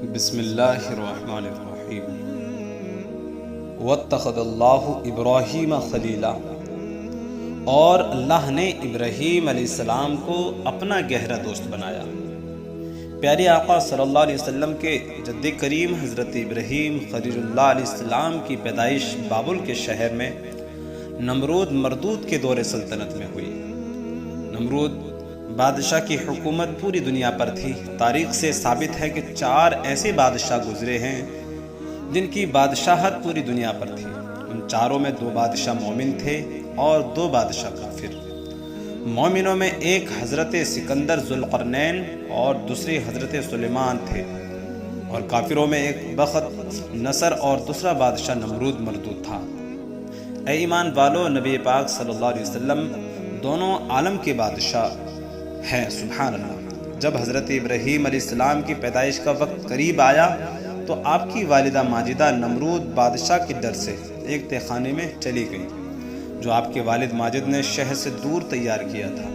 بسم اللہ الرحمن الرحیم واتخذ اللہ ابراہیم خلیلا، اور اللہ نے ابراہیم علیہ السلام کو اپنا گہرا دوست بنایا۔ پیارے آقا صلی اللہ علیہ وسلم کے جد کریم حضرت ابراہیم خلیل اللہ علیہ السلام کی پیدائش بابل کے شہر میں نمرود مردود کے دور سلطنت میں ہوئی۔ نمرود بادشاہ کی حکومت پوری دنیا پر تھی۔ تاریخ سے ثابت ہے کہ 4 ایسے بادشاہ گزرے ہیں جن کی بادشاہت پوری دنیا پر تھی۔ ان چاروں میں 2 بادشاہ مومن تھے اور 2 بادشاہ کافر۔ مومنوں میں ایک حضرت سکندر ذوالقرنین اور دوسری حضرت سلیمان تھے، اور کافروں میں ایک بخت نصر اور دوسرا بادشاہ نمرود مردود تھا۔ اے ایمان والو، نبی پاک صلی اللہ علیہ وسلم دونوں عالم کے بادشاہ ہیں، سبحان اللہ۔ جب حضرت ابراہیم علیہ السلام کی پیدائش کا وقت قریب آیا تو آپ کی والدہ ماجدہ نمرود بادشاہ کے ڈر سے ایک تہہ خانے میں چلی گئی جو آپ کے والد ماجد نے شہر سے دور تیار کیا تھا۔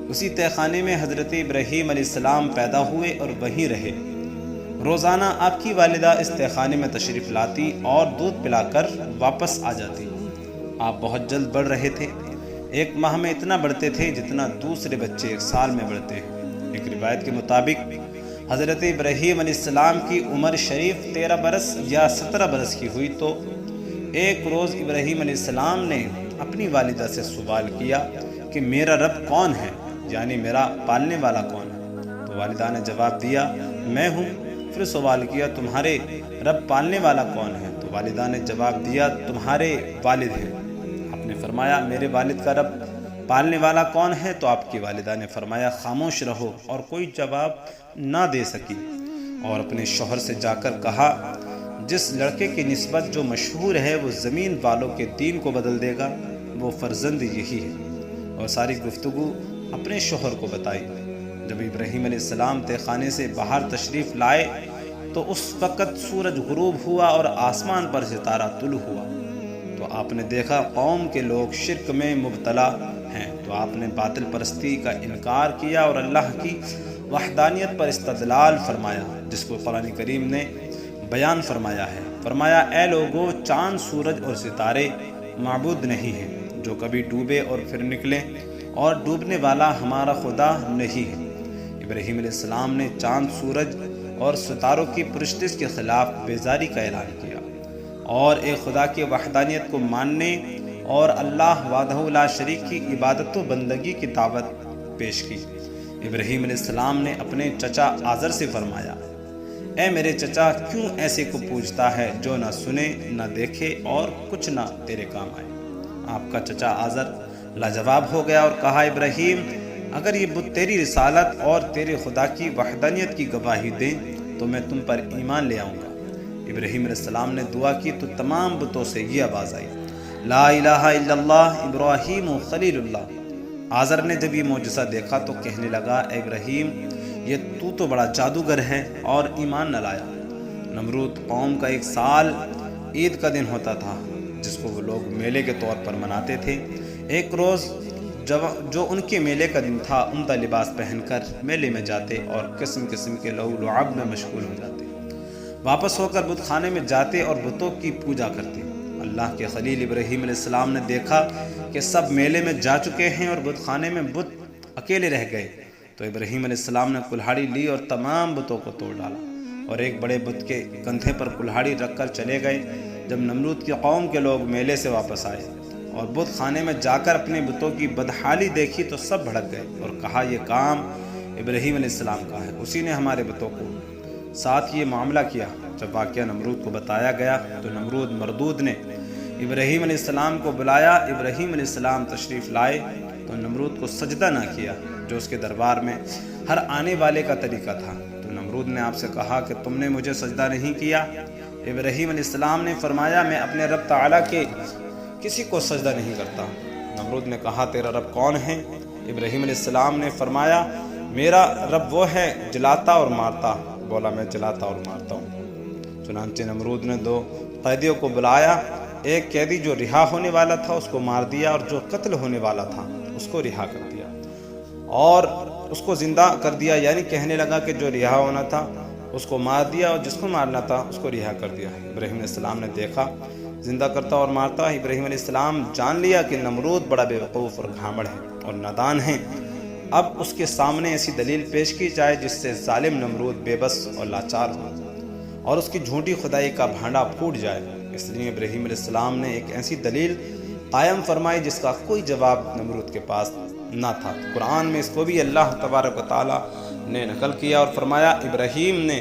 اسی تہہ خانے میں حضرت ابراہیم علیہ السلام پیدا ہوئے اور وہیں رہے۔ روزانہ آپ کی والدہ اس تہہ خانے میں تشریف لاتی اور دودھ پلا کر واپس آ جاتی۔ آپ بہت جلد بڑھ رہے تھے، 1 ماہ میں اتنا بڑھتے تھے جتنا دوسرے بچے 1 سال میں بڑھتے ہیں۔ ایک روایت کے مطابق حضرت ابراہیم علیہ السلام کی عمر شریف 13 برس یا 17 برس کی ہوئی تو ایک روز ابراہیم علیہ السلام نے اپنی والدہ سے سوال کیا کہ میرا رب کون ہے، یعنی میرا پالنے والا کون ہے؟ تو والدہ نے جواب دیا میں ہوں۔ پھر سوال کیا تمہارے رب پالنے والا کون ہے؟ تو والدہ نے جواب دیا تمہارے والد ہیں۔ آپ نے فرمایا میرے والد کا رب پالنے والا کون ہے؟ تو آپ کی والدہ نے فرمایا خاموش رہو، اور کوئی جواب نہ دے سکی، اور اپنے شوہر سے جا کر کہا جس لڑکے کی نسبت جو مشہور ہے وہ زمین والوں کے دین کو بدل دے گا، وہ فرزند یہی ہے، اور ساری گفتگو اپنے شوہر کو بتائی۔ جب ابراہیم علیہ السلام تہہ خانے سے باہر تشریف لائے تو اس وقت سورج غروب ہوا اور آسمان پر ستارہ طلوع ہوا۔ تو آپ نے دیکھا قوم کے لوگ شرک میں مبتلا ہیں، تو آپ نے باطل پرستی کا انکار کیا اور اللہ کی وحدانیت پر استدلال فرمایا، جس کو قرآن کریم نے بیان فرمایا ہے۔ فرمایا اے لوگو، چاند سورج اور ستارے معبود نہیں ہیں جو کبھی ڈوبے اور پھر نکلیں، اور ڈوبنے والا ہمارا خدا نہیں ہے۔ ابراہیم علیہ السلام نے چاند سورج اور ستاروں کی پرستش کے خلاف بیزاری کا اعلان کیا اور ایک خدا کی وحدانیت کو ماننے اور اللہ وحدہ لا شریک کی عبادت و بندگی کی دعوت پیش کی۔ ابراہیم علیہ السلام نے اپنے چچا آزر سے فرمایا اے میرے چچا، کیوں ایسے کو پوجتا ہے جو نہ سنے نہ دیکھے اور کچھ نہ تیرے کام آئے؟ آپ کا چچا آزر لاجواب ہو گیا اور کہا ابراہیم، اگر یہ بت تیری رسالت اور تیرے خدا کی وحدانیت کی گواہی دیں تو میں تم پر ایمان لے آؤں گا۔ ابراہیم علیہ السلام نے دعا کی تو تمام بتوں سے یہ آواز آئی لا الہ الا اللہ ابراہیم خلیل اللہ۔ آزر نے جب یہ معجزہ دیکھا تو کہنے لگا اے ابراہیم، یہ تو بڑا جادوگر ہے، اور ایمان نہ لایا۔ نمرود قوم کا 1 سال عید کا دن ہوتا تھا جس کو وہ لوگ میلے کے طور پر مناتے تھے۔ ایک روز جو ان کے میلے کا دن تھا، عمدہ لباس پہن کر میلے میں جاتے اور قسم قسم کے لہو لعب میں مشغول ہو جاتے۔ واپس ہو کر بت خانے میں جاتے اور بتوں کی پوجا کرتے۔ اللہ کے خلیل ابراہیم علیہ السلام نے دیکھا کہ سب میلے میں جا چکے ہیں اور بت خانے میں بت اکیلے رہ گئے، تو ابراہیم علیہ السلام نے کلہاڑی لی اور تمام بتوں کو توڑ ڈالا، اور ایک بڑے بت کے کندھے پر کلہاڑی رکھ کر چلے گئے۔ جب نمرود کی قوم کے لوگ میلے سے واپس آئے اور بت خانے میں جا کر اپنے بتوں کی بدحالی دیکھی تو سب بھڑک گئے اور کہا یہ کام ابراہیم علیہ السلام کا ہے، اسی نے ہمارے بتوں کو ساتھ یہ معاملہ کیا۔ جب واقعہ نمرود کو بتایا گیا تو نمرود مردود نے ابراہیم علیہ السلام کو بلایا۔ ابراہیم علیہ السلام تشریف لائے تو نمرود کو سجدہ نہ کیا، جو اس کے دربار میں ہر آنے والے کا طریقہ تھا۔ تو نمرود نے آپ سے کہا کہ تم نے مجھے سجدہ نہیں کیا؟ ابراہیم علیہ السلام نے فرمایا میں اپنے رب تعالیٰ کے کسی کو سجدہ نہیں کرتا۔ نمرود نے کہا تیرا رب کون ہے؟ ابراہیم علیہ السلام نے فرمایا میرا رب وہ ہے جلاتا اور مارتا۔ بولا میں جلاتا اور مارتا ہوں۔ چنانچہ نمرود نے 2 قیدیوں کو بلایا، ایک قیدی جو رہا ہونے والا تھا اس کو مار دیا، اور جو قتل ہونے والا تھا اس کو رہا کر دیا، اور اس کو زندہ کر دیا، یعنی کہنے لگا کہ جو رہا ہونا تھا اس کو مار دیا اور جس کو مارنا تھا اس کو رہا کر دیا۔ ابراہیم علیہ السلام نے دیکھا زندہ کرتا اور مارتا۔ ابراہیم علیہ السلام جان لیا کہ نمرود بڑا بے وقوف اور گھامڑ ہے اور نادان ہے۔ اب اس کے سامنے ایسی دلیل پیش کی جائے جس سے ظالم نمرود بے بس اور لاچار ہو اور اس کی جھوٹی خدائی کا بھانڈا پھوٹ جائے۔ اس لیے ابراہیم علیہ السلام نے ایک ایسی دلیل قائم فرمائی جس کا کوئی جواب نمرود کے پاس نہ تھا۔ قرآن میں اس کو بھی اللہ تبارک و تعالیٰ نے نقل کیا اور فرمایا، ابراہیم نے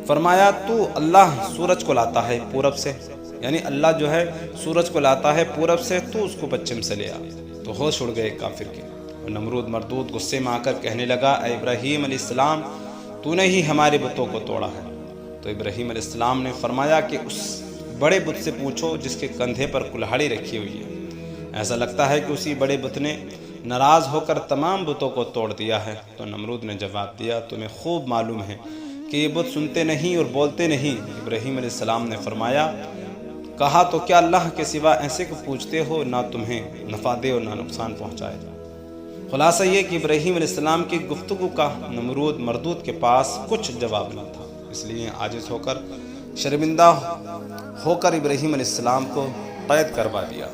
فرمایا تو اللہ سورج کو لاتا ہے پورب سے، یعنی اللہ جو ہے سورج کو لاتا ہے پورب سے، تو اس کو پچھم سے لے آ۔ تو ہوش اڑ گئے کافر کے، اور نمرود مردود غصے میں آ کر کہنے لگا، اے ابراہیم علیہ السلام تو نے ہی ہمارے بتوں کو توڑا ہے۔ تو ابراہیم علیہ السلام نے فرمایا کہ اس بڑے بت سے پوچھو جس کے کندھے پر کلہاڑی رکھی ہوئی ہے، ایسا لگتا ہے کہ اسی بڑے بت نے ناراض ہو کر تمام بتوں کو توڑ دیا ہے۔ تو نمرود نے جواب دیا، تمہیں خوب معلوم ہے کہ یہ بت سنتے نہیں اور بولتے نہیں۔ ابراہیم علیہ السلام نے فرمایا، کہا تو کیا اللہ کے سوا ایسے کو پوچھتے ہو نہ تمہیں نفع دے اور نہ نقصان پہنچائے؟ خلاصہ یہ کہ ابراہیم علیہ السلام کی گفتگو کا نمرود مردود کے پاس کچھ جواب نہ تھا، اس لیے عاجز ہو کر شرمندہ ہو کر ابراہیم علیہ السلام کو قید کروا دیا۔